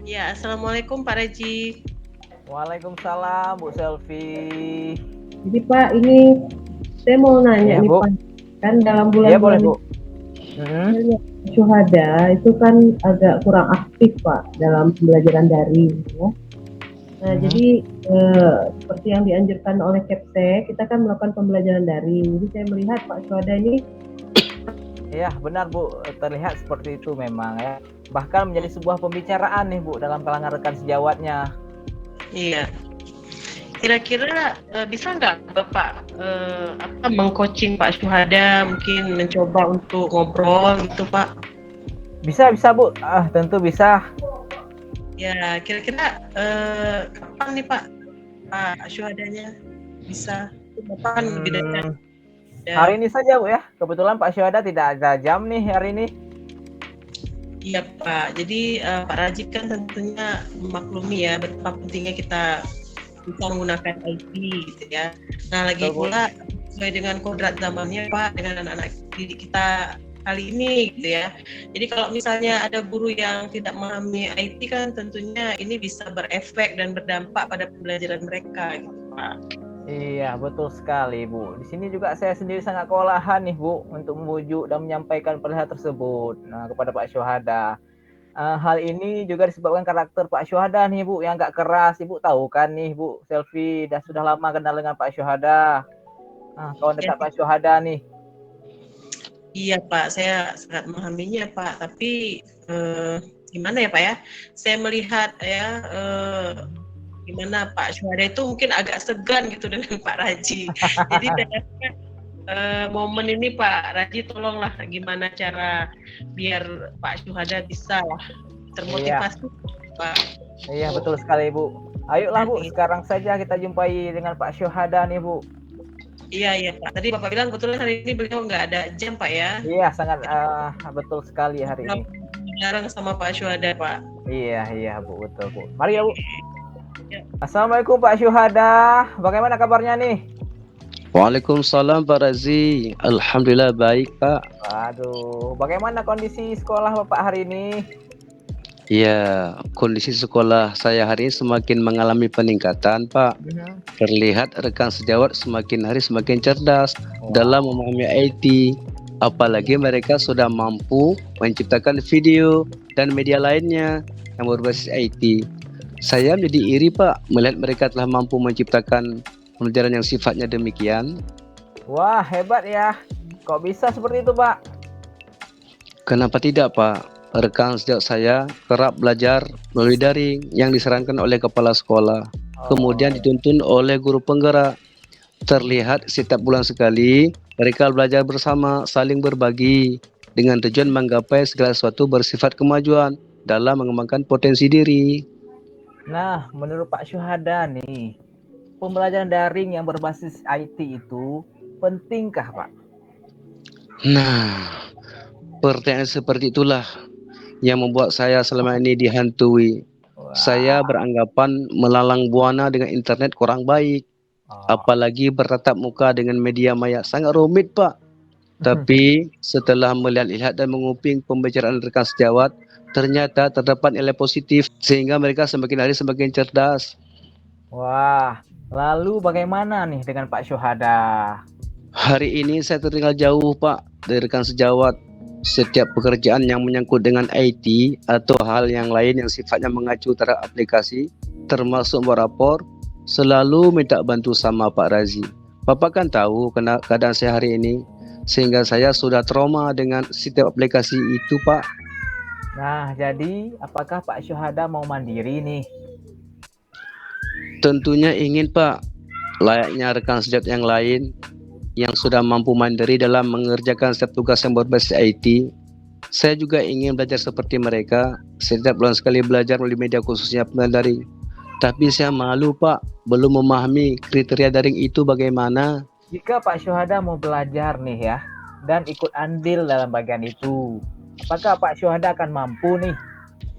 Ya, Assalamualaikum Pak Reji. Waalaikumsalam Bu Selvi. Jadi Pak, ini saya mau nanya Iya nih Bu. Pak, kan dalam Iya boleh bulan-bulan Bu. saya lihat Syuhada itu kan agak kurang aktif Pak dalam pembelajaran daring, ya. Nah, jadi seperti yang dianjurkan oleh Kepse, kita kan melakukan pembelajaran daring. Jadi saya melihat Pak Syuhada ini, Iya benar Bu, terlihat seperti itu memang ya. Bahkan menjadi sebuah pembicaraan nih Bu dalam kalangan rekan sejawatnya. Iya. Kira-kira bisa nggak Bapak mengcoaching Pak Syuhada, mungkin mencoba untuk ngobrol gitu Pak? Bisa Bu, tentu bisa. Ya, kira-kira kapan nih Pak Syuhadanya bisa? Bapak kan lebih dekat. Hari ini saja Bu ya. Kebetulan Pak Syuhada tidak ada jam nih hari ini. Iya Pak. Jadi Pak Rajib kan tentunya memaklumi ya betapa pentingnya kita bisa menggunakan IT gitu ya. Nah lagi pula sesuai dengan kodrat zamannya Pak, dengan anak-anak didik kita kali ini gitu ya. Jadi kalau misalnya ada guru yang tidak memahami IT kan tentunya ini bisa berefek dan berdampak pada pembelajaran mereka gitu Pak. Iya betul sekali Bu. Di sini juga saya sendiri sangat kewalahan nih Bu untuk membujuk dan menyampaikan perihal tersebut kepada Pak Syuhada. Hal ini juga disebabkan karakter Pak Syuhada nih Bu yang gak keras. Ibu tahu kan nih Bu Selvi sudah lama kenal dengan Pak Syuhada. Kawan dekat Pak Syuhada nih. Iya Pak, saya sangat memahaminya Pak. Tapi gimana ya Pak ya? Saya melihat ya gimana Pak Syuhada itu mungkin agak segan gitu dengan Pak Raji. Jadi momen ini Pak Raji tolonglah gimana cara biar Pak Syuhada bisa lah termotivasi Pak. Iya betul sekali Bu. Ayolah Bu, sekarang saja kita jumpai dengan Pak Syuhada nih Bu. Iya Pak. Tadi Bapak bilang kebetulan hari ini beliau nggak ada jam Pak ya? Iya sangat betul sekali hari ini. Jarang sama Pak Syuhada Pak. Iya Bu, betul Bu. Mari ya Bu. Assalamualaikum Pak Syuhada. Bagaimana kabarnya nih? Waalaikumsalam Pak Razi. Alhamdulillah baik Pak. Waduh, bagaimana kondisi sekolah Bapak hari ini? Ya, kondisi sekolah saya hari ini semakin mengalami peningkatan Pak. Terlihat rekan sejawat semakin hari semakin cerdas dalam memahami IT. Apalagi mereka sudah mampu menciptakan video dan media lainnya yang berbasis IT. Saya menjadi iri Pak melihat mereka telah mampu menciptakan pembelajaran yang sifatnya demikian. Wah hebat ya. Kok bisa seperti itu Pak? Kenapa tidak Pak? Rekan sejawat saya kerap belajar melalui daring yang disarankan oleh kepala sekolah. Kemudian dituntun oleh guru penggerak. Terlihat setiap bulan sekali mereka belajar bersama, saling berbagi dengan tujuan menggapai segala sesuatu bersifat kemajuan dalam mengembangkan potensi diri. Nah, menurut Pak Syuhada nih, pembelajaran daring yang berbasis IT itu pentingkah Pak? Nah, pertanyaan seperti itulah yang membuat saya selama ini dihantui. Saya beranggapan melalang buana dengan internet kurang baik. Apalagi bertatap muka dengan media maya sangat rumit Pak. Tapi setelah melihat dan menguping pembicaraan rekan sejawat, ternyata terdapat nilai positif sehingga mereka semakin hari semakin cerdas. Wah, lalu bagaimana nih dengan Pak Syuhada? Hari ini saya tertinggal jauh Pak dari rekan sejawat. Setiap pekerjaan yang menyangkut dengan IT atau hal yang lain yang sifatnya mengacu terhadap aplikasi, termasuk membuat rapor, selalu minta bantu sama Pak Razi. Bapak kan tahu keadaan saya hari ini, sehingga saya sudah trauma dengan setiap aplikasi itu Pak. Nah, jadi apakah Pak Syuhada mau mandiri nih? Tentunya ingin Pak, layaknya rekan sejawat yang lain yang sudah mampu mandiri dalam mengerjakan setiap tugas yang berbasis IT. Saya juga ingin belajar seperti mereka, setiap bulan sekali belajar melalui media khususnya daring. Tapi saya malu Pak, belum memahami kriteria daring itu bagaimana. Jika Pak Syuhada mau belajar nih ya, dan ikut andil dalam bagian itu, apakah Pak Syuhada akan mampu nih?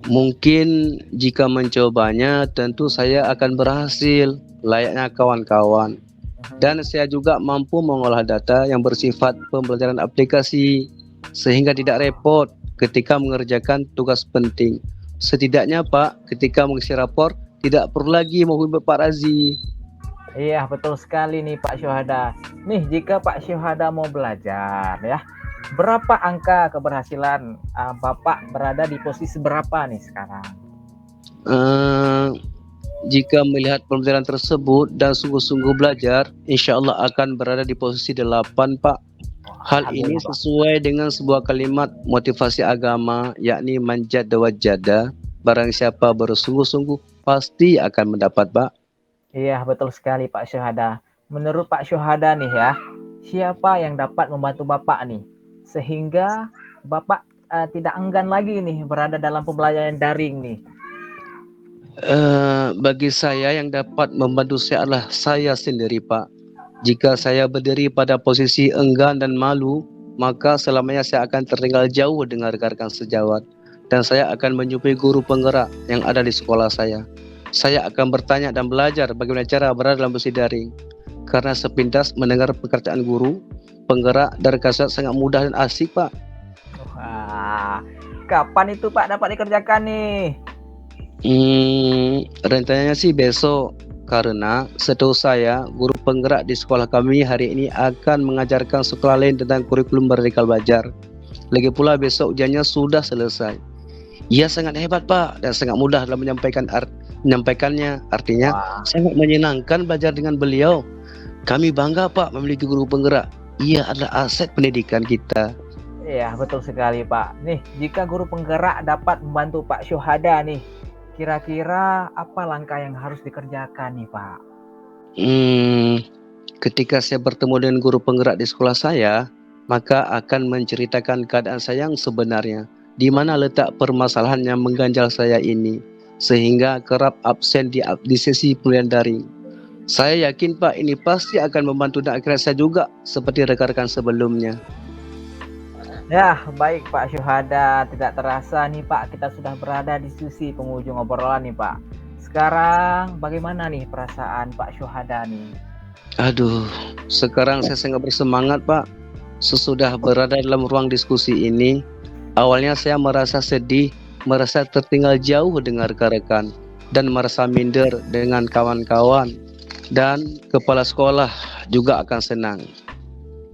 Mungkin jika mencobanya tentu saya akan berhasil layaknya kawan-kawan. Dan saya juga mampu mengolah data yang bersifat pembelajaran aplikasi sehingga tidak repot ketika mengerjakan tugas penting. Setidaknya Pak, ketika mengisi rapor tidak perlu lagi menghubungi Pak Razi. Iya, betul sekali nih Pak Syuhada. Nih, jika Pak Syuhada mau belajar ya, berapa angka keberhasilan Bapak berada di posisi berapa nih sekarang? Jika melihat pembelajaran tersebut dan sungguh-sungguh belajar, insya Allah akan berada di posisi 8 Pak. Hal ini sesuai dengan sebuah kalimat motivasi agama, yakni manjada wajada. Barang siapa bersungguh-sungguh pasti akan mendapat Pak. Iya, betul sekali Pak Syuhada. Menurut Pak Syuhada nih ya, siapa yang dapat membantu Bapak nih sehingga Bapak tidak enggan lagi nih berada dalam pembelajaran daring nih? Bagi saya yang dapat membantu saya adalah saya sendiri Pak. Jika saya berdiri pada posisi enggan dan malu, maka selamanya saya akan tertinggal jauh dengan rekan-rekan sejawat. Dan saya akan menjumpai guru penggerak yang ada di sekolah saya. Saya akan bertanya dan belajar bagaimana cara berada dalam posisi daring. Karena sepintas mendengar pekerjaan guru, penggerak dan rekan sejawat sangat mudah dan asik Pak. Wah, kapan itu Pak dapat dikerjakan nih? Rencananya sih besok. Karena setahu saya guru penggerak di sekolah kami hari ini akan mengajarkan sekolah lain tentang kurikulum Merdeka Belajar. Lagi pula besok ujiannya sudah selesai. Ia sangat hebat Pak dan sangat mudah dalam menyampaikannya. Artinya sangat menyenangkan belajar dengan beliau. Kami bangga Pak memiliki guru penggerak. Ia adalah aset pendidikan kita. Iya, betul sekali Pak. Nih, jika guru penggerak dapat membantu Pak Syuhada nih, kira-kira apa langkah yang harus dikerjakan nih Pak? Ketika saya bertemu dengan guru penggerak di sekolah saya, maka akan menceritakan keadaan saya yang sebenarnya, di mana letak permasalahan yang mengganjal saya ini, sehingga kerap absen di sesi pembelajaran daring. Saya yakin Pak ini pasti akan membantu dan akhirnya saya juga seperti rekan-rekan sebelumnya. Ya, baik Pak Syuhada. Tidak terasa nih Pak, kita sudah berada di sisi penghujung obrolan nih Pak. Sekarang bagaimana nih perasaan Pak Syuhada nih? Aduh, sekarang saya sangat bersemangat Pak. Sesudah berada dalam ruang diskusi ini, awalnya saya merasa sedih, merasa tertinggal jauh dengan rekan-rekan, dan merasa minder dengan kawan-kawan. Dan kepala sekolah juga akan senang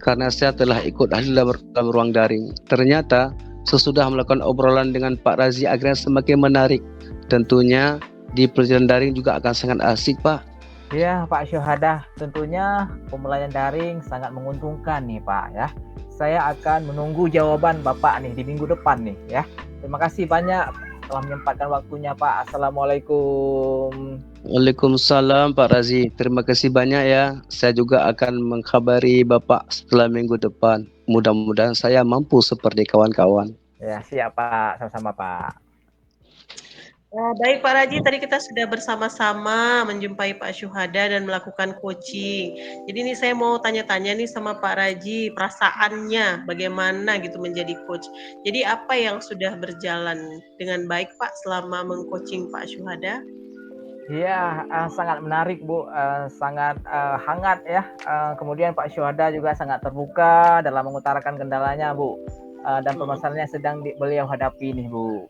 karena saya telah ikut hadir dalam ruang daring. Ternyata sesudah melakukan obrolan dengan Pak Razi akhirnya semakin menarik. Tentunya di pelajaran daring juga akan sangat asik Pak. Ya Pak Syuhada, tentunya pembelajaran daring sangat menguntungkan nih Pak ya. Saya akan menunggu jawaban Bapak nih di minggu depan nih ya. Terima kasih banyak telah menyempatkan waktunya Pak. Assalamualaikum. Waalaikumsalam Pak Razi. Terima kasih banyak ya. Saya juga akan mengkabari Bapak setelah minggu depan. Mudah-mudahan saya mampu seperti kawan-kawan. Ya siap Pak, sama-sama Pak. Baik Pak Raji, tadi kita sudah bersama-sama menjumpai Pak Syuhada dan melakukan coaching. Jadi ini saya mau tanya-tanya nih sama Pak Raji, perasaannya bagaimana gitu menjadi coach. Jadi apa yang sudah berjalan dengan baik Pak selama mengcoaching Pak Syuhada? Iya, sangat menarik Bu, sangat hangat ya. Kemudian Pak Syuhada juga sangat terbuka dalam mengutarakan kendalanya Bu, dan permasalahan yang sedang beliau hadapi nih Bu.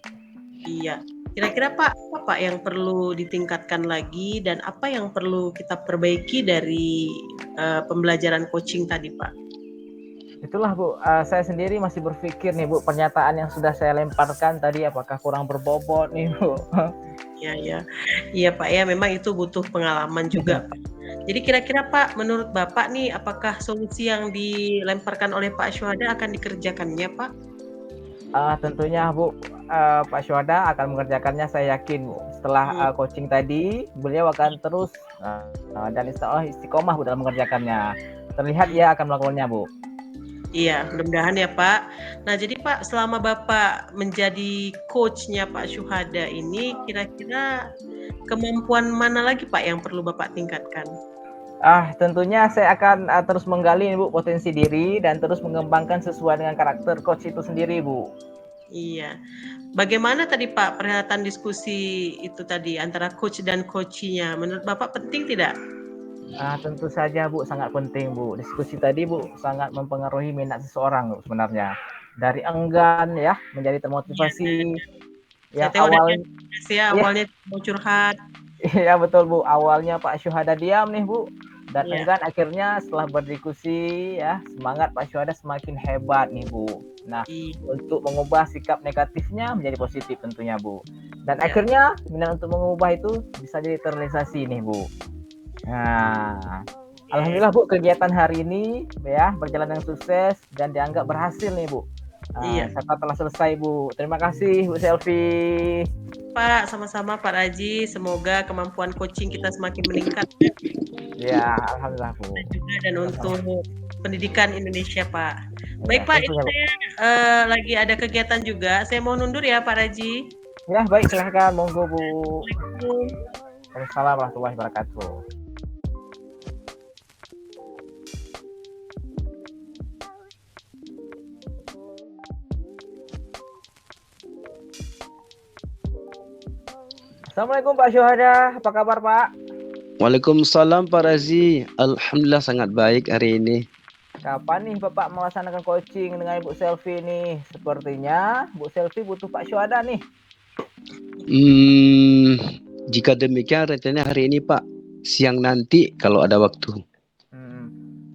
Iya, kira-kira Pak, apa yang perlu ditingkatkan lagi dan apa yang perlu kita perbaiki dari pembelajaran coaching tadi Pak? Itulah Bu, saya sendiri masih berpikir nih Bu, pernyataan yang sudah saya lemparkan tadi apakah kurang berbobot nih Bu. Iya Pak ya, memang itu butuh pengalaman juga Pak. Jadi kira-kira Pak, menurut Bapak nih, apakah solusi yang dilemparkan oleh Pak Syuhada akan dikerjakannya Pak? Tentunya Bu, Pak Syuhada akan mengerjakannya, saya yakin Bu. Setelah coaching tadi, beliau akan terus dan istiqomah Bu dalam mengerjakannya. Terlihat ia akan melakukannya Bu. Iya, mudah-mudahan ya Pak. Nah jadi Pak, selama Bapak menjadi coachnya Pak Syuhada ini, kira-kira kemampuan mana lagi Pak yang perlu Bapak tingkatkan? Tentunya saya akan terus menggali Bu potensi diri dan terus mengembangkan sesuai dengan karakter coach itu sendiri Bu. Iya. Bagaimana tadi Pak perhelatan diskusi itu tadi antara coach dan coachinya? Menurut Bapak penting tidak? Tentu saja Bu, sangat penting Bu. Diskusi tadi Bu sangat mempengaruhi minat seseorang Bu sebenarnya. Dari enggan ya menjadi termotivasi. Saya Yang tahu ada awal, ya, iya, awalnya mau curhat. iya betul Bu. Awalnya Pak Syuhada diam nih Bu, dan Iya, enggan, akhirnya setelah berdiskusi ya, semangat Pak Syuhada semakin hebat nih Bu. Nah, iya, untuk mengubah sikap negatifnya menjadi positif tentunya Bu. Dan iya. akhirnya minat untuk mengubah itu bisa jadi terrealisasi nih Bu. Nah, alhamdulillah Bu, kegiatan hari ini ya berjalan dengan sukses dan dianggap berhasil nih Bu. Iya. Serta telah selesai Bu. Terima kasih Bu Selfie. Pak, sama-sama Pak Raji. Semoga kemampuan coaching kita semakin meningkat Ya, alhamdulillah Bu. juga dan Sama-sama. untuk pendidikan Indonesia, Pak. Ya, Baik Pak, ini tentunya Bu. saya lagi ada kegiatan juga. Saya mau nundur ya Pak Raji. Ya, baik, silahkan, monggo Bu. Assalamualaikum. Waalaikumsalam warahmatullahi wabarakatuh. Assalamualaikum Pak Syuhada, apa kabar Pak? Waalaikumsalam Pak Razi. Alhamdulillah sangat baik hari ini. Kapan nih Bapak melaksanakan coaching dengan Ibu Selfie nih? Sepertinya Bu Selfie butuh Pak Syuhada nih. Jika demikian rencananya hari ini Pak, siang nanti kalau ada waktu.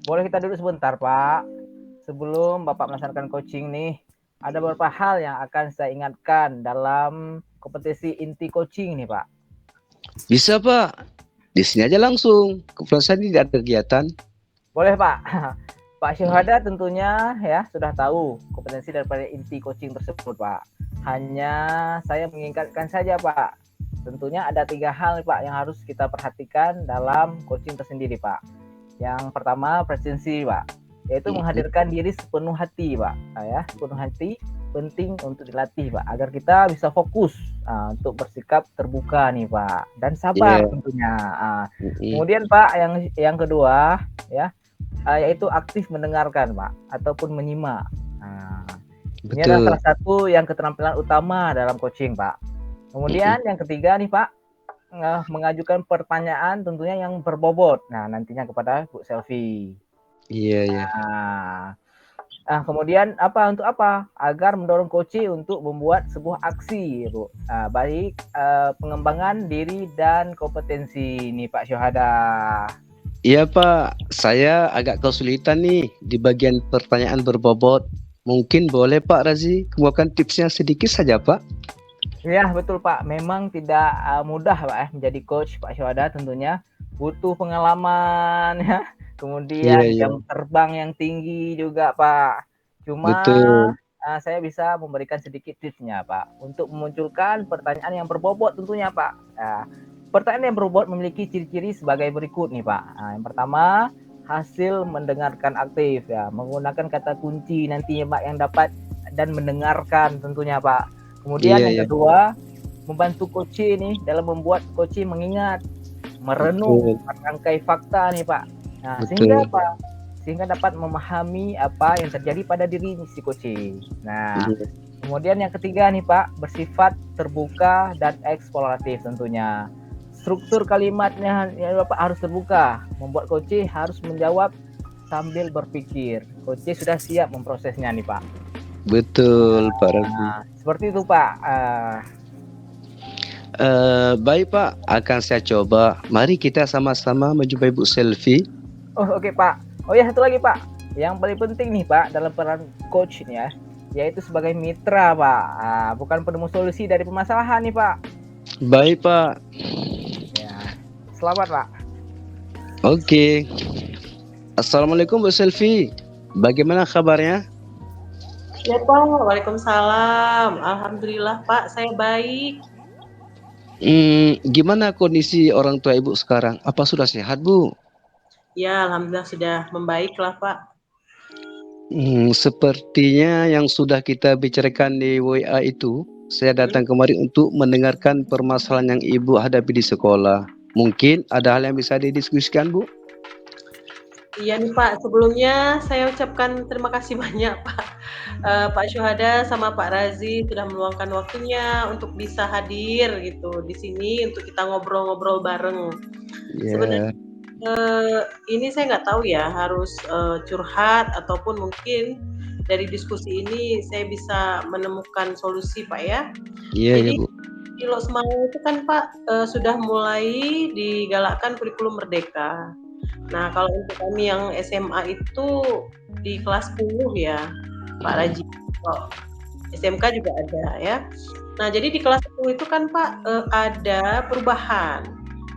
Boleh kita duduk sebentar Pak? Sebelum Bapak melaksanakan coaching nih, ada beberapa hal yang akan saya ingatkan dalam kompetisi inti coaching nih Pak. Bisa Pak, di sini aja langsung. Kebetulan saya tidak ada kegiatan. Boleh Pak. Pak Syuhada tentunya ya sudah tahu kompetensi daripada inti coaching tersebut Pak. Hanya saya mengingatkan saja Pak. Tentunya ada 3 hal Pak yang harus kita perhatikan dalam coaching tersendiri Pak. Yang pertama presensi Pak, yaitu menghadirkan diri sepenuh hati Pak. Ya, sepenuh hati penting untuk dilatih Pak, agar kita bisa fokus untuk bersikap terbuka nih Pak, dan sabar tentunya. Kemudian Pak yang kedua ya, yaitu aktif mendengarkan Pak, ataupun menyimak. Ini adalah salah satu yang keterampilan utama dalam coaching Pak. Kemudian yang ketiga nih Pak, mengajukan pertanyaan tentunya yang berbobot. Nah, nantinya kepada Bu Selfie. Iya. Kemudian untuk apa? Agar mendorong coach untuk membuat sebuah aksi, Bu. Baik pengembangan diri dan kompetensi nih Pak Syuhada. Iya Pak, saya agak kesulitan nih di bagian pertanyaan berbobot. Mungkin boleh Pak Razi kemukakan tipsnya sedikit saja Pak? Ya betul Pak, memang tidak mudah Pak menjadi coach Pak Syuhada, tentunya butuh pengalaman ya, kemudian jam terbang yang tinggi juga Pak. Cuma saya bisa memberikan sedikit tipsnya Pak untuk memunculkan pertanyaan yang berbobot tentunya Pak. Pertanyaan yang berbobot memiliki ciri-ciri sebagai berikut nih Pak. Yang pertama, hasil mendengarkan aktif ya, menggunakan kata kunci nantinya Pak yang dapat dan mendengarkan tentunya Pak. Kemudian yang kedua, membantu coach ini dalam membuat coach mengingat, merenung, merangkai fakta nih Pak. Nah, sehingga apa? Sehingga dapat memahami apa yang terjadi pada diri si coach. Nah, kemudian yang ketiga nih Pak, bersifat terbuka dan eksploratif tentunya. Struktur kalimatnya ya Bapak harus terbuka, membuat coach harus menjawab sambil berpikir. Coach sudah siap memprosesnya nih Pak. Betul Pak Razi. Seperti itu Pak. Baik Pak, akan saya coba. Mari kita sama-sama menjumpai Bu Selfie. Oke Pak. Oh ya, satu lagi Pak, yang paling penting nih Pak dalam peran coach ini ya, yaitu sebagai mitra Pak, bukan penemu solusi dari permasalahan nih Pak. Baik Pak. Ya, selamat Pak. Oke. Assalamualaikum Bu Selfie, bagaimana kabarnya? Ya Pak, waalaikumsalam. Alhamdulillah Pak, saya baik. Gimana kondisi orang tua Ibu sekarang? Apa sudah sehat Bu? Ya, alhamdulillah sudah membaik lah Pak. Sepertinya yang sudah kita bicarakan di WA itu, saya datang kemari untuk mendengarkan permasalahan yang Ibu hadapi di sekolah. Mungkin ada hal yang bisa didiskusikan Bu? Iya nih Pak, sebelumnya saya ucapkan terima kasih banyak Pak. Pak Syuhada sama Pak Razi sudah meluangkan waktunya untuk bisa hadir gitu di sini untuk kita ngobrol-ngobrol bareng. Sebenarnya ini saya nggak tahu ya harus curhat ataupun mungkin dari diskusi ini saya bisa menemukan solusi Pak ya. Iya ya Jadi Bu. di Lok Semau itu kan Pak sudah mulai digalakkan kurikulum merdeka. Nah kalau untuk kami yang SMA itu di kelas 10 ya Pak Raji. Oh, SMK juga ada ya. Nah jadi di kelas 10 itu kan Pak ada perubahan.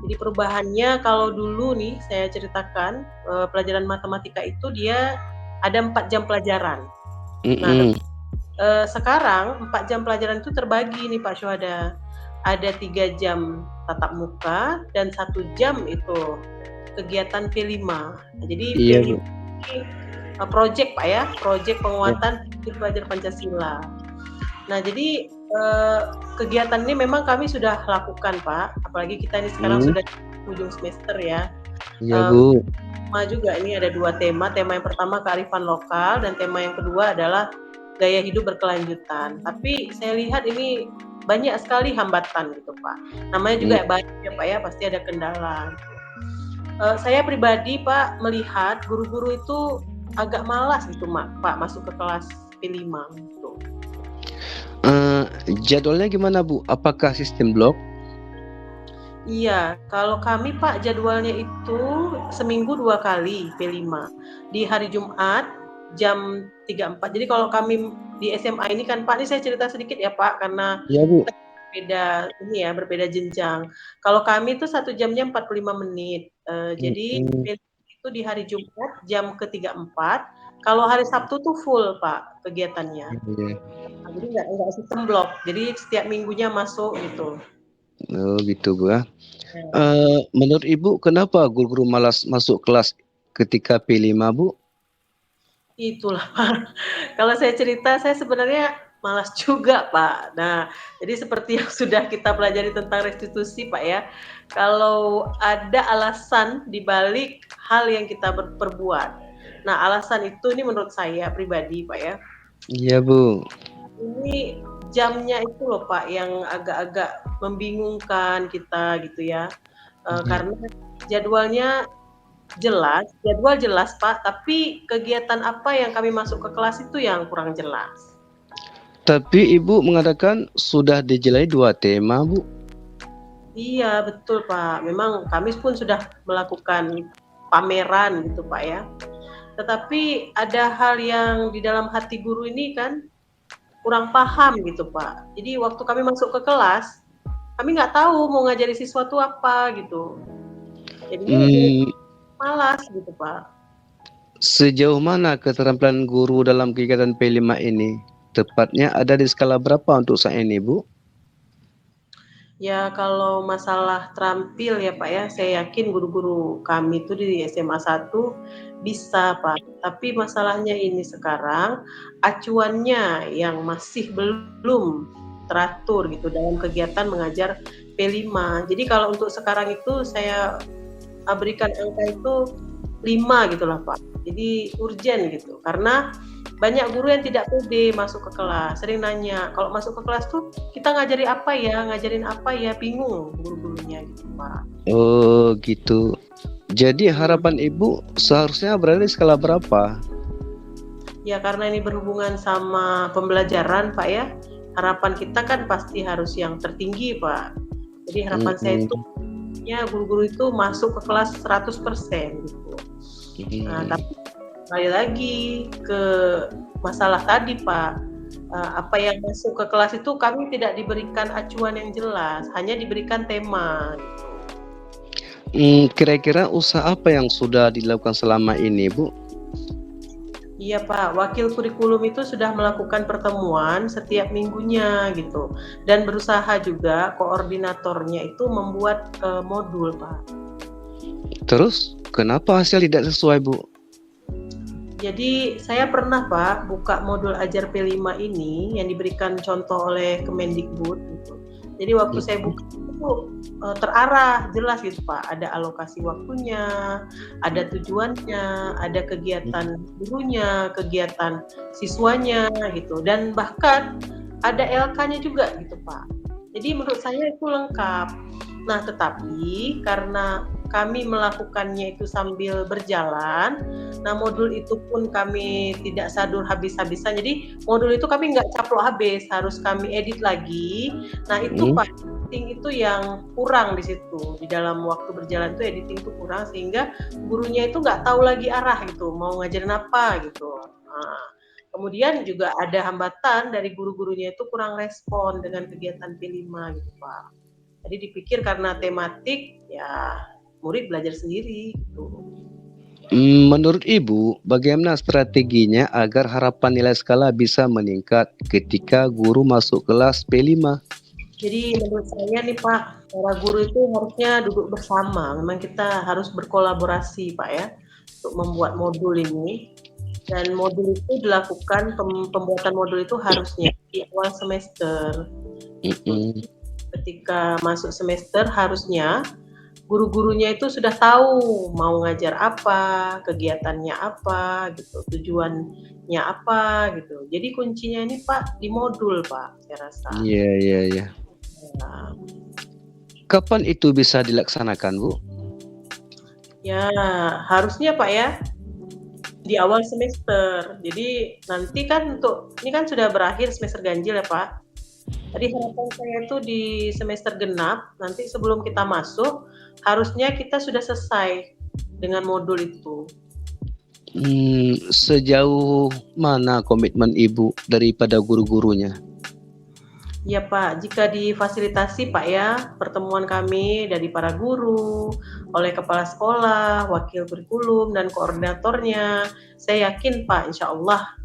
Jadi perubahannya kalau dulu nih saya ceritakan pelajaran matematika itu dia ada 4 jam pelajaran. Nah sekarang 4 jam pelajaran itu terbagi nih Pak Syuhada. Ada 3 jam tatap muka dan 1 jam itu kegiatan P5. Jadi Iya P5 Bu. ini project Pak ya, project penguatan pelajar Pancasila. Nah jadi kegiatan ini memang kami sudah lakukan Pak, apalagi kita ini sekarang sudah di ujung semester ya. Iya Bu. Tema juga ini ada 2 tema yang pertama kearifan lokal dan tema yang kedua adalah gaya hidup berkelanjutan. Tapi saya lihat ini banyak sekali hambatan gitu Pak. Namanya juga banyak ya Pak ya, pasti ada kendala. Saya pribadi Pak melihat guru-guru itu agak malas gitu Pak masuk ke kelas P5 gitu. Jadwalnya gimana Bu? Apakah sistem blok? Iya, kalau kami Pak jadwalnya itu seminggu 2 kali P5. Di hari Jumat jam 3.4. Jadi kalau kami di SMA ini kan Pak, ini saya cerita sedikit ya Pak karena Iya Bu. berbeda jenjang. Kalau kami itu 1 jamnya 45 menit. Jadi itu di hari Jumat jam ke-3.4. Kalau hari Sabtu tuh full Pak kegiatannya. Nah, jadi enggak sistem blok. Jadi setiap minggunya masuk gitu. Oh gitu Bu ya. Menurut Ibu kenapa guru-guru malas masuk kelas ketika P5 Bu? Itulah Pak. Kalau saya cerita saya sebenarnya malas juga Pak. Nah, jadi seperti yang sudah kita pelajari tentang restitusi Pak ya. Kalau ada alasan di balik hal yang kita perbuat. Nah, alasan itu ini menurut saya pribadi Pak ya. Iya Bu. Ini jamnya itu loh Pak yang agak-agak membingungkan kita gitu ya. Karena jadwal jelas Pak, tapi kegiatan apa yang kami masuk ke kelas itu yang kurang jelas. Tapi Ibu mengatakan sudah dijelai 2 tema Bu. Iya betul Pak, memang kami pun sudah melakukan pameran gitu Pak ya. Tetapi ada hal yang di dalam hati guru ini kan kurang paham gitu Pak. Jadi waktu kami masuk ke kelas, kami nggak tahu mau ngajari siswa itu apa gitu. Jadi malas gitu Pak. Sejauh mana keterampilan guru dalam kegiatan P5 ini? Tepatnya ada di skala berapa untuk saat ini Bu? Ya kalau masalah terampil ya Pak ya, saya yakin guru-guru kami itu di SMA 1 bisa Pak. Tapi masalahnya ini sekarang acuannya yang masih belum teratur gitu dalam kegiatan mengajar P5. Jadi kalau untuk sekarang itu saya berikan angka itu 5 gitu lah Pak. Jadi urgent gitu. Karena banyak guru yang tidak pede masuk ke kelas. Sering nanya, kalau masuk ke kelas tuh kita ngajarin apa ya, bingung guru-gurunya gitu Pak. Oh gitu. Jadi harapan Ibu seharusnya berada di skala berapa? Ya karena ini berhubungan sama pembelajaran Pak ya. Harapan kita kan pasti harus yang tertinggi Pak. Jadi harapan saya itu guru-guru itu masuk ke kelas 100% gitu. Nah, tapi kembali lagi ke masalah tadi Pak, apa yang masuk ke kelas itu kami tidak diberikan acuan yang jelas, hanya diberikan tema. Kira-kira usaha apa yang sudah dilakukan selama ini Bu? Iya Pak, wakil kurikulum itu sudah melakukan pertemuan setiap minggunya gitu, dan berusaha juga koordinatornya itu membuat modul Pak. Terus kenapa hasil tidak sesuai Bu? Jadi saya pernah Pak buka modul ajar P5 ini yang diberikan contoh oleh Kemendikbud gitu. Jadi waktu saya buka itu terarah jelas gitu Pak, ada alokasi waktunya, ada tujuannya, ada kegiatan gurunya, kegiatan siswanya gitu, dan bahkan ada LK-nya juga gitu Pak. Jadi menurut saya itu lengkap. Nah tetapi karena kami melakukannya itu sambil berjalan. Nah, modul itu pun kami tidak sadur habis-habisan. Jadi modul itu kami nggak caplok habis, harus kami edit lagi. Nah, itu Pak, editing itu yang kurang di situ. Di dalam waktu berjalan itu editing itu kurang, sehingga gurunya itu nggak tahu lagi arah gitu, mau ngajarin apa gitu. Nah, kemudian juga ada hambatan dari guru-gurunya itu kurang respon dengan kegiatan P5 gitu Pak. Jadi dipikir karena tematik, ya murid belajar sendiri gitu. Menurut Ibu, bagaimana strateginya agar harapan nilai skala bisa meningkat ketika guru masuk kelas P5? Jadi menurut saya nih Pak, para guru itu harusnya duduk bersama. Memang kita harus berkolaborasi Pak ya, untuk membuat modul ini. Dan modul itu dilakukan, pembuatan modul itu harusnya di awal semester. Ketika masuk semester harusnya guru-gurunya itu sudah tahu mau ngajar apa, kegiatannya apa, gitu, tujuannya apa, gitu. Jadi kuncinya ini Pak di modul Pak, saya rasa. Iya. Nah, Kapan itu bisa dilaksanakan, Bu? ya harusnya Pak ya di awal semester. Jadi nanti kan ini kan sudah berakhir semester ganjil ya Pak. Tadi harapan saya itu di semester genap, nanti sebelum kita masuk, harusnya kita sudah selesai dengan modul itu. Sejauh mana komitmen Ibu daripada guru-gurunya? Ya Pak, jika difasilitasi Pak ya, pertemuan kami dari para guru, oleh kepala sekolah, wakil kurikulum, dan koordinatornya, saya yakin Pak, insya Allah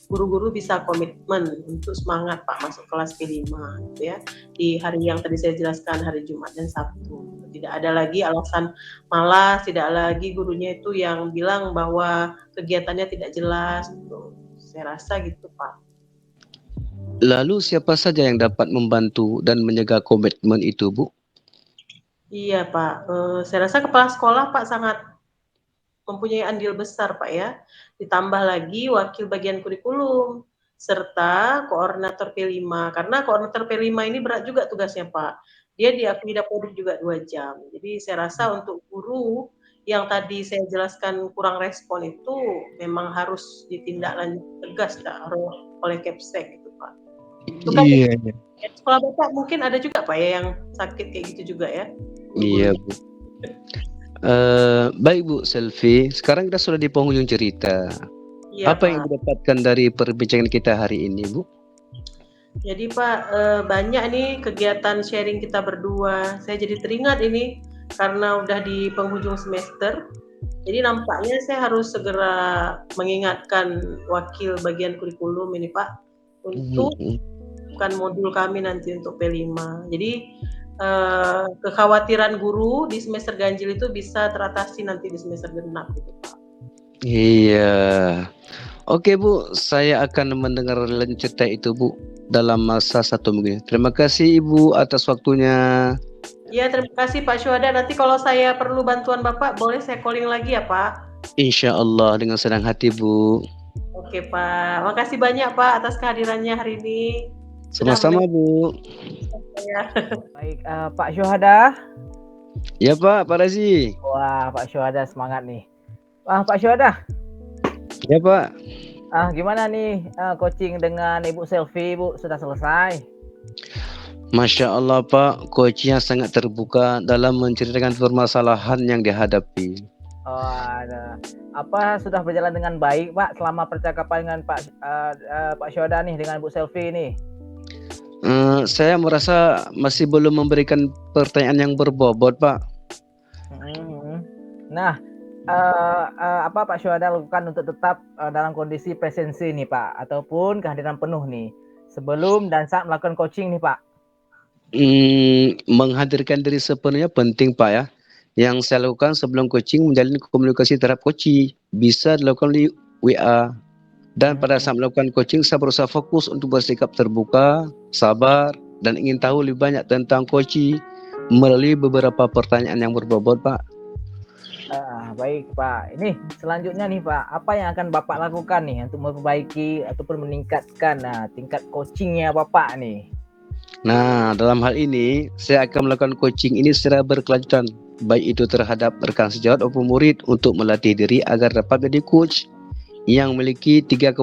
guru-guru bisa komitmen untuk semangat Pak masuk kelas P5 gitu ya, di hari yang tadi saya jelaskan, hari Jumat dan Sabtu. Tidak ada lagi alasan malas, tidak lagi gurunya itu yang bilang bahwa kegiatannya tidak jelas gitu. Saya rasa gitu Pak. Lalu siapa saja yang dapat membantu dan menjaga komitmen itu, Bu? Iya Pak, saya rasa kepala sekolah Pak sangat mempunyai andil besar Pak ya, ditambah lagi wakil bagian kurikulum, serta koordinator P5, karena koordinator P5 ini berat juga tugasnya Pak. Dia diakui Dapodik juga 2 jam. Jadi saya rasa untuk guru yang tadi saya jelaskan kurang respon itu memang harus ditindaklanjuti tegas oleh Kepsek gitu Pak. Itu kan sekolah Bapak mungkin ada juga Pak ya yang sakit kayak gitu juga ya? Iya Bu. Baik Bu Selvi, sekarang kita sudah di penghujung cerita. Iya, Apa Pak. yang didapatkan dari perbincangan kita hari ini, Bu? Jadi Pak, banyak nih kegiatan sharing kita berdua. Saya jadi teringat ini karena udah di penghujung semester. Jadi nampaknya saya harus segera mengingatkan wakil bagian kurikulum ini Pak untuk bukan modul kami nanti untuk P5. Jadi kekhawatiran guru di semester ganjil itu bisa teratasi nanti di semester genap gitu Pak. Iya. Oke Bu, saya akan mendengar cerita itu Bu dalam masa 1 minggu. Terima kasih Ibu atas waktunya. Ya, terima kasih Pak Syuhada. Nanti kalau saya perlu bantuan Bapak, boleh saya calling lagi ya Pak? Insya Allah dengan senang hati Bu. Oke Pak, makasih banyak Pak atas kehadirannya hari ini. Sama-sama Bu. Baik, Pak Syuhada. Ya Pak Razi. Wah, Pak Syuhada semangat nih. Wah, Pak Syuhada. Ya Pak. Gimana nih coaching dengan Ibu Selvi, Bu? Sudah selesai? Masya Allah Pak, coachnya sangat terbuka dalam menceritakan permasalahan yang dihadapi. Apa sudah berjalan dengan baik Pak selama percakapan dengan Pak Syuhada nih dengan Bu Selvi nih? Saya merasa masih belum memberikan pertanyaan yang berbobot Pak. Nah, apa Pak Syuhada lakukan untuk tetap dalam kondisi presensi nih Pak, ataupun kehadiran penuh nih sebelum dan saat melakukan coaching nih Pak? Menghadirkan diri sepenuhnya penting Pak ya. Yang saya lakukan sebelum coaching menjalin komunikasi terhadap coaching bisa dilakukan di WA. Dan pada saat melakukan coaching saya berusaha fokus untuk bersikap terbuka, sabar, dan ingin tahu lebih banyak tentang coaching melalui beberapa pertanyaan yang berbobot Pak. Baik Pak, ini selanjutnya nih Pak, apa yang akan Bapak lakukan nih untuk memperbaiki ataupun meningkatkan tingkat coachingnya Bapak nih? Nah, dalam hal ini saya akan melakukan coaching ini secara berkelanjutan, baik itu terhadap rekan sejawat maupun murid untuk melatih diri agar dapat menjadi coach yang memiliki ketiga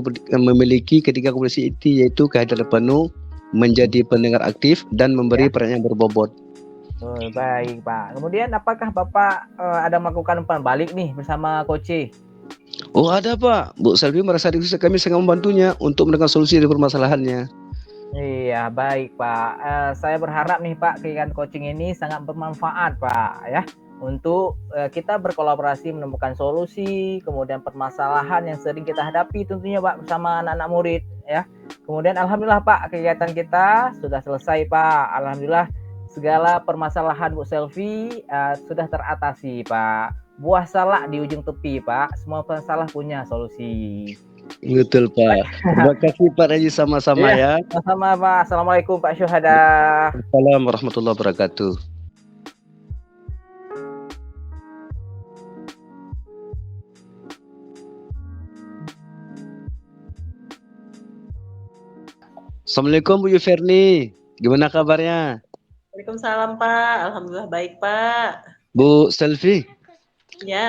kompetensi itu, yaitu kehadiran penuh, menjadi pendengar aktif, dan memberi peran yang berbobot. Oh, baik Pak. Kemudian apakah Bapak ada melakukan umpan balik nih bersama Coach? Oh ada Pak, Bu Selvi merasa kami sangat membantunya untuk menemukan solusi dari permasalahannya. Iya, baik Pak. Saya berharap nih Pak, kegiatan coaching ini sangat bermanfaat Pak ya, untuk kita berkolaborasi menemukan solusi, kemudian permasalahan yang sering kita hadapi tentunya Pak bersama anak-anak murid ya. Kemudian alhamdulillah Pak, kegiatan kita sudah selesai Pak. Alhamdulillah segala permasalahan Bu Selvi sudah teratasi Pak. Buah salak di ujung tepi Pak, semua masalah punya solusi. Betul Pak. Terima kasih Pak Raji, sama-sama ya. Sama-sama Pak. Assalamualaikum Pak Syuhada. Assalamualaikum warahmatullahi wabarakatuh. Assalamualaikum Bu Yuferni. Gimana kabarnya? Waalaikumsalam Pak. Alhamdulillah baik Pak. Bu Selvi. Ya.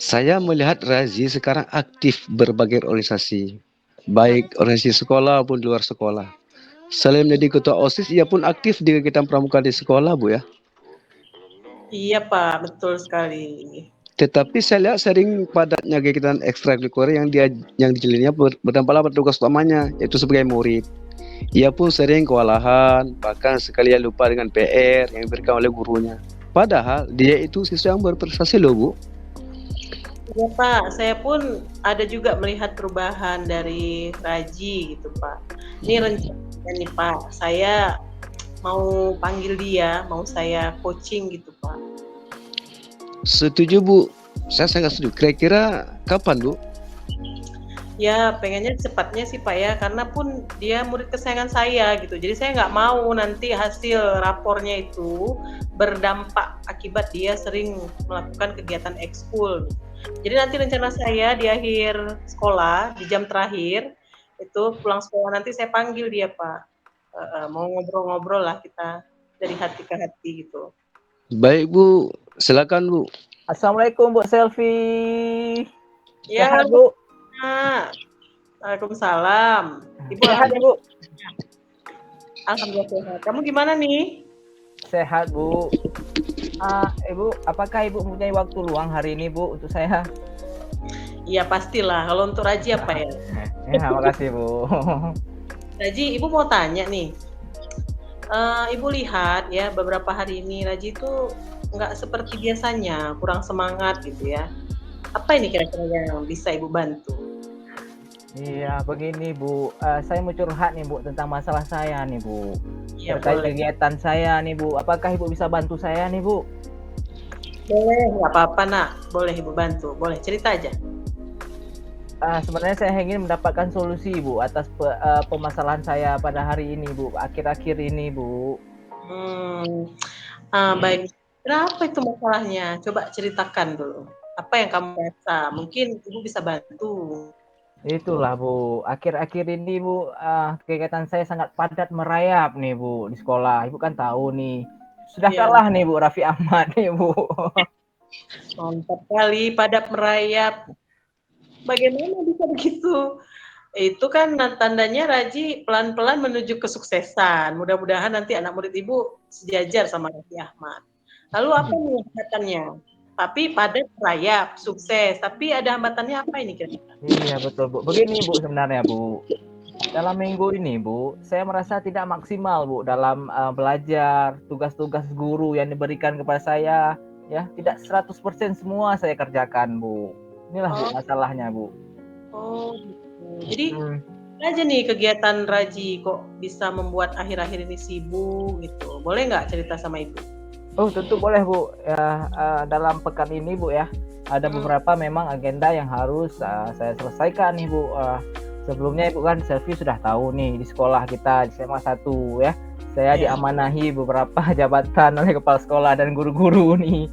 Saya melihat Razi sekarang aktif berbagai organisasi, baik organisasi sekolah maupun di luar sekolah. Selain menjadi ketua OSIS, ia pun aktif di kegiatan pramuka di sekolah, Bu ya. Iya Pak, betul sekali. Tetapi saya lihat sering padatnya kegiatan ekstrakurikuler yang dijalaninya berdampak pada tugas utamanya, yaitu sebagai murid. Ia pun sering kewalahan, bahkan sekali lupa dengan PR yang diberikan oleh gurunya. Padahal dia itu siswa yang berprestasi loh, Bu. Ya Pak, saya pun ada juga melihat perubahan dari Raji gitu Pak. Ini rencananya nih Pak, saya mau panggil dia, mau saya coaching gitu Pak. Setuju Bu, saya sangat setuju. Kira-kira kapan Bu? Ya pengennya cepatnya sih Pak ya, karena pun dia murid kesayangan saya gitu. Jadi saya nggak mau nanti hasil rapornya itu berdampak akibat dia sering melakukan kegiatan ekskul. Jadi nanti rencana saya di akhir sekolah, di jam terakhir, itu pulang sekolah nanti saya panggil dia Pak. Mau ngobrol-ngobrol lah kita dari hati ke hati gitu. Baik Bu, silakan Bu. Assalamualaikum Bu Selvi. Ya, Sehat Bu? Waalaikumsalam. Ibu sehat ya Bu? Alhamdulillah sehat. Kamu gimana nih? Sehat Bu. Ibu, apakah Ibu mempunyai waktu luang hari ini Bu untuk saya? Iya pastilah. Kalau untuk Raji apa ya? Ya, makasih Bu. Raji, Ibu mau tanya nih. Ibu lihat ya beberapa hari ini Raji itu nggak seperti biasanya, kurang semangat gitu ya. Apa ini kira-kira yang bisa Ibu bantu? Iya, begini Bu. Saya mau curhat nih Bu tentang masalah saya nih Bu. Ya, terkait boleh. kegiatan saya nih Bu. Apakah Ibu bisa bantu saya nih Bu? Boleh, nggak apa-apa nak. Boleh Ibu bantu. Boleh, cerita aja. Sebenarnya saya ingin mendapatkan solusi Bu atas permasalahan saya pada hari ini Bu. Akhir-akhir ini Bu. Baik. Kenapa itu masalahnya? Coba ceritakan dulu. Apa yang kamu rasa? Mungkin Ibu bisa bantu. Itulah Bu, akhir-akhir ini Bu, kegiatan saya sangat padat merayap nih Bu di sekolah. Ibu kan tahu nih, sudah kalah nih Bu Raffi Ahmad nih Bu. Mantap kali, padat merayap. Bagaimana bisa begitu? Itu kan tandanya Raji pelan-pelan menuju kesuksesan. Mudah-mudahan nanti anak murid Ibu sejajar sama Raffi Ahmad. Lalu apa nih hambatannya? Tapi padat merayap, sukses. Tapi ada hambatannya apa ini kira-kira? Iya betul Bu. Begini Bu sebenarnya Bu. Dalam minggu ini Bu, saya merasa tidak maksimal Bu dalam belajar, tugas-tugas guru yang diberikan kepada saya. Ya, tidak 100% semua saya kerjakan Bu. Inilah Bu masalahnya Bu. Oh gitu. Jadi aja nih kegiatan Raji kok bisa membuat akhir-akhir ini sibuk gitu. Boleh nggak cerita sama Ibu? Oh tentu boleh Bu. Ya, dalam pekan ini Bu ya, ada beberapa memang agenda yang harus saya selesaikan nih Bu. Sebelumnya Ibu kan Selvi sudah tahu nih di sekolah kita di SMA 1 ya, saya diamanahi beberapa jabatan oleh kepala sekolah dan guru-guru nih.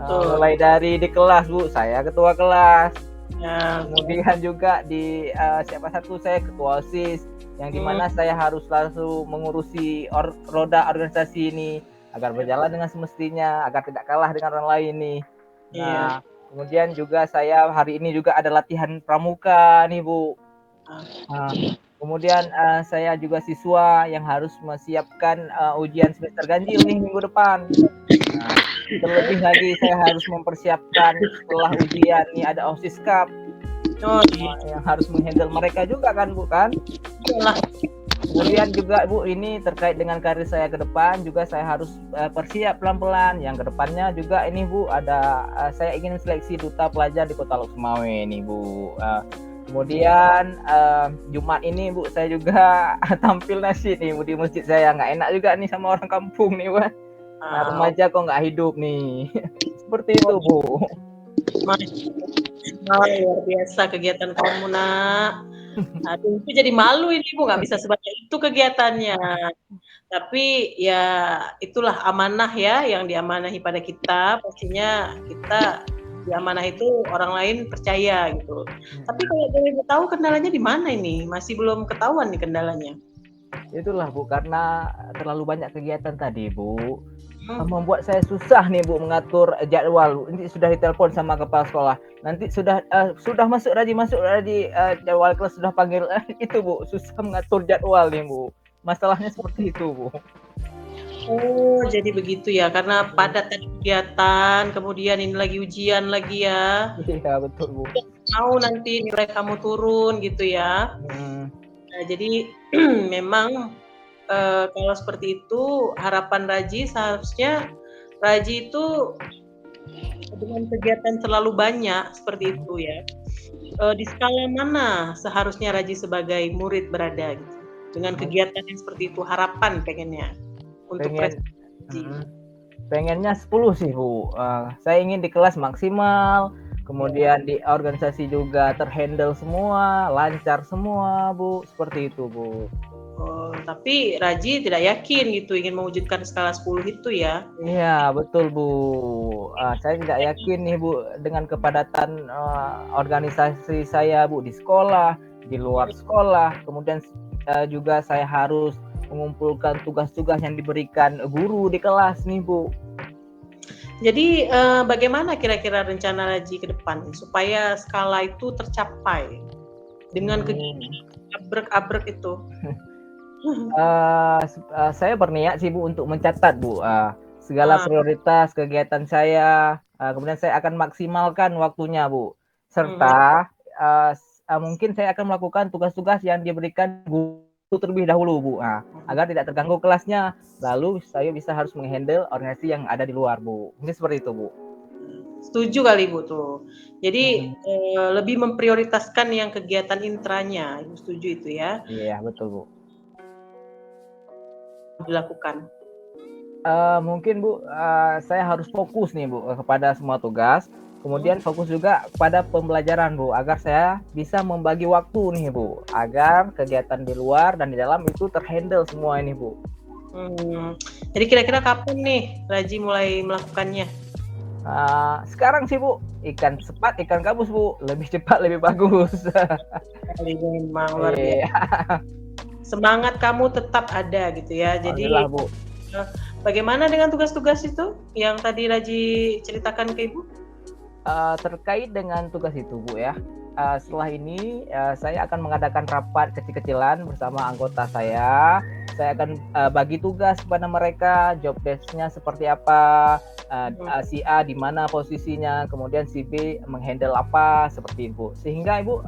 Mulai dari di kelas Bu, saya ketua kelas. Ya. Kemudian juga di siapa satu saya ketua OSIS yang dimana saya harus selalu mengurusi roda organisasi ini agar berjalan dengan semestinya, agar tidak kalah dengan orang lain nih. Nah, kemudian juga saya hari ini juga ada latihan pramuka nih Bu. Kemudian saya juga siswa yang harus menyiapkan ujian semester ganjil nih minggu depan. Nah, terlebih lagi saya harus mempersiapkan setelah ujian nih ada OSIS Cup. Yang harus menghandle mereka juga kan Bu kan? Kemudian juga Bu ini terkait dengan karir saya ke depan juga saya harus persiap pelan-pelan. Yang kedepannya juga ini Bu ada saya ingin seleksi duta pelajar di Kota Lok Sumawe nih Bu. Kemudian Jumat ini Bu saya juga tampil nasi nih Bu di masjid saya, nggak enak juga nih sama orang kampung nih Bu. Nah, remaja kok nggak hidup nih. Seperti itu Bu. Luar biasa kegiatan kamu nak. Aduh, itu jadi malu ini Bu, nggak bisa sebanyak itu kegiatannya. Tapi ya itulah amanah ya yang diamanahi pada kita. Pastinya kita di amanah itu orang lain percaya gitu. Tapi kalau boleh tahu kendalanya di mana ini? Masih belum ketahuan nih kendalanya. Itulah Bu, karena terlalu banyak kegiatan tadi Bu. Membuat saya susah nih Bu mengatur jadwal. Ini sudah ditelepon sama kepala sekolah. Nanti sudah masuk Raji jadwal kelas sudah panggil itu Bu, susah mengatur jadwal nih Bu. Masalahnya seperti itu Bu. Oh, jadi begitu ya, karena padat kegiatan, kemudian ini lagi ujian lagi ya. Iya, betul Bu. Mau nanti nilai kamu turun gitu ya. Nah, jadi memang kalau seperti itu harapan Raji seharusnya Raji itu dengan kegiatan terlalu banyak seperti itu ya. Di skala mana seharusnya Raji sebagai murid berada gitu? Dengan kegiatan yang seperti itu harapan pengennya untuk prestasi. Pengennya 10 sih Bu. Saya ingin di kelas maksimal, kemudian di organisasi juga terhandle semua, lancar semua Bu, seperti itu Bu. Oh, tapi Raji tidak yakin gitu ingin mewujudkan skala 10 itu ya? Iya betul Bu. Saya tidak yakin nih Bu dengan kepadatan organisasi saya Bu di sekolah, di luar sekolah, kemudian juga saya harus mengumpulkan tugas-tugas yang diberikan guru di kelas nih Bu. Jadi bagaimana kira-kira rencana Raji ke depan supaya skala itu tercapai dengan kegiatan abrek-abrek itu? Saya berniat sih Bu untuk mencatat Bu segala prioritas kegiatan saya, kemudian saya akan maksimalkan waktunya Bu, serta mungkin saya akan melakukan tugas-tugas yang diberikan guru terlebih dahulu Bu, agar tidak terganggu kelasnya, lalu saya bisa harus menghandle organisasi yang ada di luar Bu. Mungkin seperti itu Bu. Setuju kali Bu tuh. Jadi lebih memprioritaskan yang kegiatan intranya, Ibu setuju itu ya? Iya betul Bu. Dilakukan. Mungkin Bu, saya harus fokus nih Bu kepada semua tugas, kemudian fokus juga kepada pembelajaran Bu, agar saya bisa membagi waktu nih Bu, agar kegiatan di luar dan di dalam itu terhandle semua ini Bu. Jadi kira-kira kapan nih Raji mulai melakukannya? Sekarang sih Bu, ikan cepat ikan gabus Bu, lebih cepat lebih bagus. Memang luar biasa. Semangat kamu tetap ada gitu ya. Jadi Bu. Bagaimana dengan tugas-tugas itu yang tadi Raji ceritakan ke Ibu? Terkait dengan tugas itu Bu ya, setelah ini saya akan mengadakan rapat kecil-kecilan bersama anggota saya. Saya akan bagi tugas kepada mereka, job desk-nya seperti apa, si A di mana posisinya, kemudian si B menghandle apa, seperti itu. Sehingga Ibu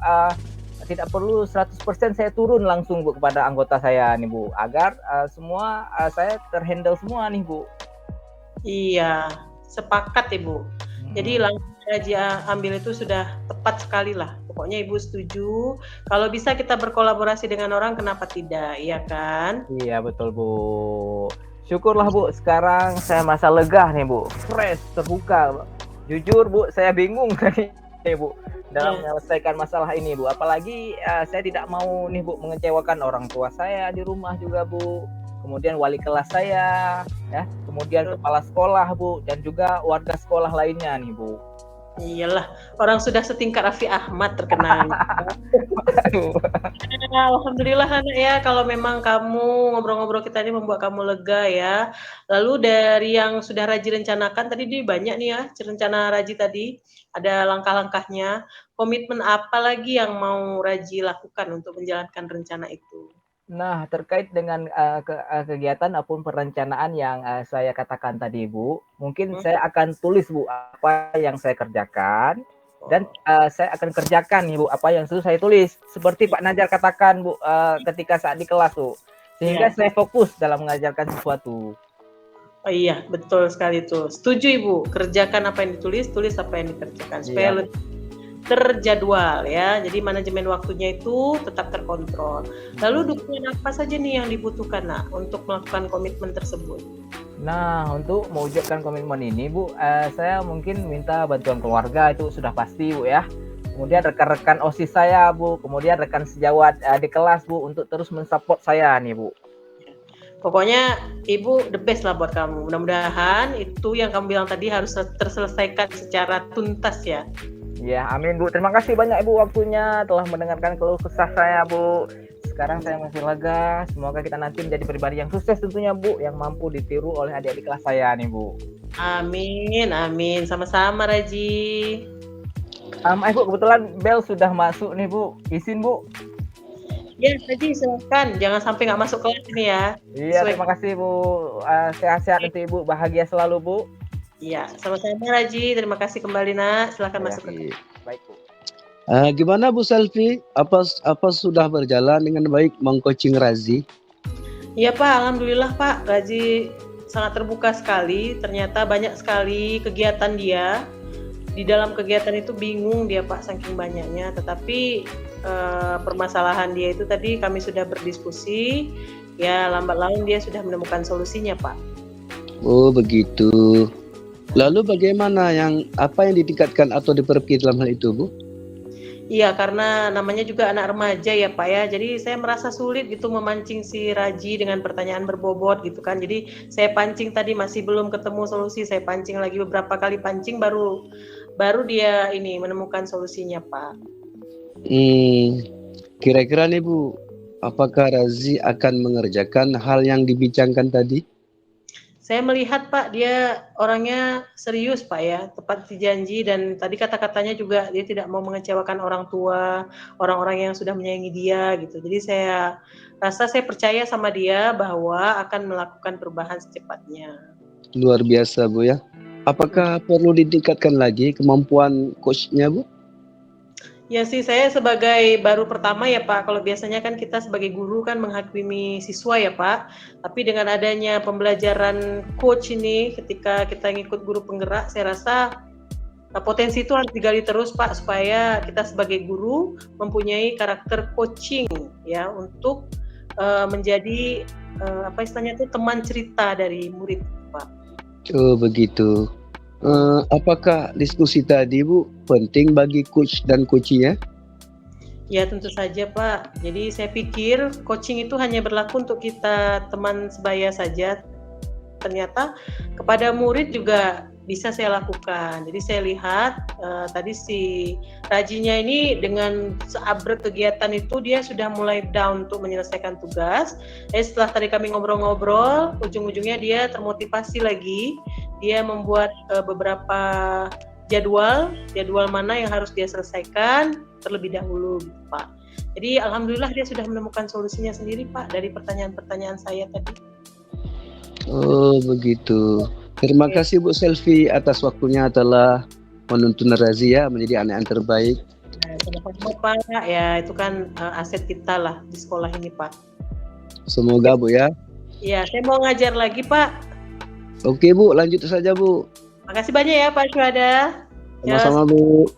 tidak perlu 100% saya turun langsung Bu kepada anggota saya nih Bu, agar semua saya terhandle semua nih Bu. Iya, sepakat Ibu. Jadi langsung aja ambil itu sudah tepat sekali lah. Pokoknya Ibu setuju. Kalau bisa kita berkolaborasi dengan orang, kenapa tidak, iya kan? Iya betul Bu. Syukurlah Bu, sekarang saya merasa lega nih Bu, fresh, terbuka. Jujur Bu, saya bingung tadi Bu dalam menyelesaikan masalah ini Bu. Apalagi saya tidak mau nih Bu mengecewakan orang tua saya di rumah juga Bu. Kemudian wali kelas saya, ya, kemudian kepala sekolah Bu, dan juga warga sekolah lainnya nih Bu. Iyalah, orang sudah setingkat Raffi Ahmad terkenal. Alhamdulillah anak ya, kalau memang kamu ngobrol-ngobrol kita ini membuat kamu lega ya. Lalu dari yang sudah Raji rencanakan tadi banyak nih ya, rencana Raji tadi, ada langkah-langkahnya. Komitmen apa lagi yang mau Raji lakukan untuk menjalankan rencana itu? Nah, terkait dengan kegiatan maupun perencanaan yang saya katakan tadi, Bu, mungkin saya akan tulis, Bu, apa yang saya kerjakan dan saya akan kerjakan nih, Bu, apa yang sudah saya tulis. Seperti Pak Najar katakan, Bu, ketika saat di kelas, Bu. Sehingga saya fokus dalam mengajarkan sesuatu. Oh iya, betul sekali tuh. Setuju Ibu, kerjakan apa yang ditulis, tulis apa yang dikerjakan supaya lebih terjadwal ya. Jadi manajemen waktunya itu tetap terkontrol. Lalu dukungan apa saja nih yang dibutuhkan untuk melakukan komitmen tersebut? Nah, untuk mewujudkan komitmen ini, Bu, saya mungkin minta bantuan keluarga, itu sudah pasti, Bu ya. Kemudian rekan-rekan OSIS saya, Bu, kemudian rekan sejawat di kelas, Bu, untuk terus mensupport saya nih, Bu. Pokoknya Ibu the best lah buat kamu. Mudah-mudahan itu yang kamu bilang tadi harus terselesaikan secara tuntas ya. Ya, amin, Bu. Terima kasih banyak, Ibu, waktunya telah mendengarkan keluh kesah saya, Bu. Sekarang saya masih lega. Semoga kita nanti menjadi pribadi yang sukses tentunya, Bu, yang mampu ditiru oleh adik-adik kelas saya nih, Bu. Amin, amin. Sama-sama, Raji. Bu, kebetulan Bel sudah masuk nih, Bu. Izin, Bu. Ya, Raji, silakan. Jangan sampai nggak masuk kelas ini ya. Iya, terima kasih, Bu. Sehat-sehat untuk Ibu. Bahagia selalu, Bu. Iya, sama-sama Raji. Terima kasih kembali, Nak. Silakan masuk ke kelas. Baik, Bu. Gimana Bu Selvi? Apa sudah berjalan dengan baik mengcoaching Razi? Iya Pak, alhamdulillah Pak. Raji sangat terbuka sekali. Ternyata banyak sekali kegiatan dia. Di dalam kegiatan itu bingung dia Pak, saking banyaknya. Tetapi permasalahan dia itu tadi kami sudah berdiskusi. Ya lambat laun dia sudah menemukan solusinya Pak. Oh begitu. Lalu bagaimana apa yang ditingkatkan atau diperbaiki dalam hal itu, Bu? Iya, karena namanya juga anak remaja ya Pak ya. Jadi saya merasa sulit gitu memancing si Raji dengan pertanyaan berbobot gitu kan. Jadi saya pancing tadi masih belum ketemu solusi. Saya pancing lagi beberapa kali pancing baru dia ini menemukan solusinya Pak. Kira-kira nih Bu, apakah Razi akan mengerjakan hal yang dibincangkan tadi? Saya melihat Pak, dia orangnya serius Pak ya, tepat janji dan tadi kata-katanya juga dia tidak mau mengecewakan orang tua, orang-orang yang sudah menyayangi dia gitu. Jadi saya percaya sama dia bahwa akan melakukan perubahan secepatnya. Luar biasa Bu ya. Apakah perlu ditingkatkan lagi kemampuan coachnya Bu? Ya sih, saya sebagai baru pertama ya Pak, kalau biasanya kan kita sebagai guru kan menghakimi siswa ya Pak, tapi dengan adanya pembelajaran coach ini ketika kita ngikut guru penggerak, saya rasa potensi itu harus digali terus Pak, supaya kita sebagai guru mempunyai karakter coaching ya, untuk menjadi apa istilahnya itu teman cerita dari murid Pak. Oh begitu. Apakah diskusi tadi Bu penting bagi coach dan coachnya? Ya tentu saja Pak. Jadi saya pikir coaching itu hanya berlaku untuk kita teman sebaya saja. Ternyata kepada murid juga bisa saya lakukan. Jadi saya lihat tadi si Rajinya ini dengan seabrek kegiatan itu dia sudah mulai down untuk menyelesaikan tugas. Setelah tadi kami ngobrol-ngobrol, ujung-ujungnya dia termotivasi lagi. Dia membuat beberapa jadwal mana yang harus dia selesaikan terlebih dahulu gitu Pak. Jadi alhamdulillah dia sudah menemukan solusinya sendiri Pak dari pertanyaan-pertanyaan saya tadi. Oh begitu. Terima kasih Bu Selvi atas waktunya telah menuntun Razi ya menjadi anak yang terbaik. Sama-sama Pak, ya itu kan aset kita lah di sekolah ini Pak. Semoga Bu ya. Iya, saya mau ngajar lagi Pak. Oke Bu, lanjut saja Bu. Makasih banyak ya Pak Syuhada. Sama-sama Bu.